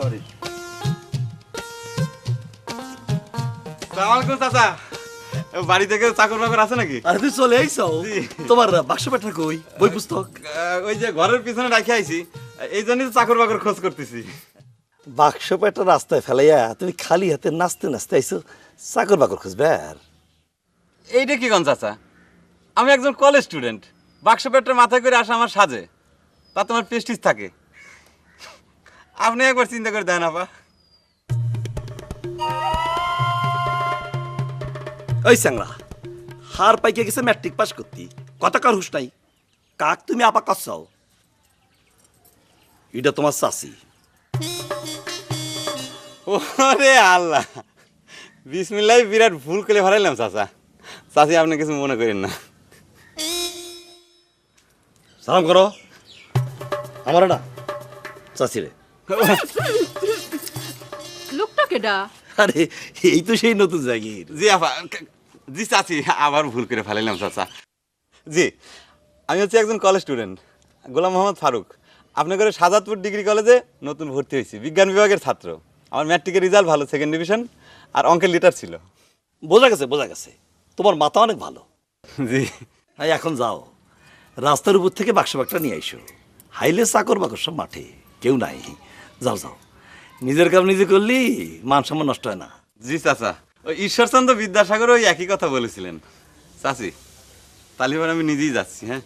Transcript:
Sorry. সালামালাইকুম চাচা, বাড়ি থেকে চাকর বাকর আছে নাকি? আরে তুই চলে আইছো? জি। তোমার বাক্স পেটটা কই? বই পুস্তক? ওই যে ঘরের পিছনে রাখি আইছি, এই জন্যই তো চাকর বাকর খোঁজ করতেছি। বাক্স পেটটা রাস্তায় ফেলাইয়া তুমি খালি হাতে নাচতে নাচতে আইছো চাকর বাকর খুঁজবে আর? এইটা কি কোন চাচা, আমি একজন কলেজ স্টুডেন্ট, বাক্স পেটটা মাথায় করে আসা আমার সাজে, তা তোমার প্রেস্টিজ থাকে। আপনি একবার চিন্তা করে দেন আপা। ওই স্যাংরা, হার পাইকে গেছে ম্যাট্রিক পাস করতি, কথাকার হুশ নাই। কাক তুমি আপা কাছাও? এটা তোমার চাচি। ওরে আল্লাহ, বিসমিল্লাহ, বিরাট ভুল করে ভাড়াইলাম চাচা। চাচি আপনি কিছু মনে করেন না। সালাম করো আমার না চাচি রে। লোকটা কেডা? আরে এই তো সেই নতুন জাগির। জি আপা, জি চাচি, আবার ভুল করে ফেলাইলাম চাচা। জি, আমি হচ্ছে একজন কলেজ স্টুডেন্ট, গোলাম মোহাম্মদ ফারুক। আপনার করে সাজাদপুর ডিগ্রি কলেজে নতুন ভর্তি হয়েছি, বিজ্ঞান বিভাগের ছাত্র। আমার ম্যাট্রিকের রেজাল্ট ভালো, সেকেন্ড ডিভিশন, আর অঙ্কের লিটার ছিল। বোঝা গেছে বোঝা গেছে, তোমার মাথা অনেক ভালো। জি। এই এখন যাও, রাস্তার উপর থেকে বাক্স বাক্সটা নিয়ে আইসো। হাইলে চাকর বাকর সব মাঠে, কেউ নাই। যাও যাও, নিজের কাম নিজে করলি মান সম্মান নষ্ট হয় না। জি চাচা, ওই ঈশ্বরচন্দ্র বিদ্যাসাগর ওই একই কথা বলেছিলেন। চাচি, তালিবান আমি নিজেই যাচ্ছি। হ্যাঁ।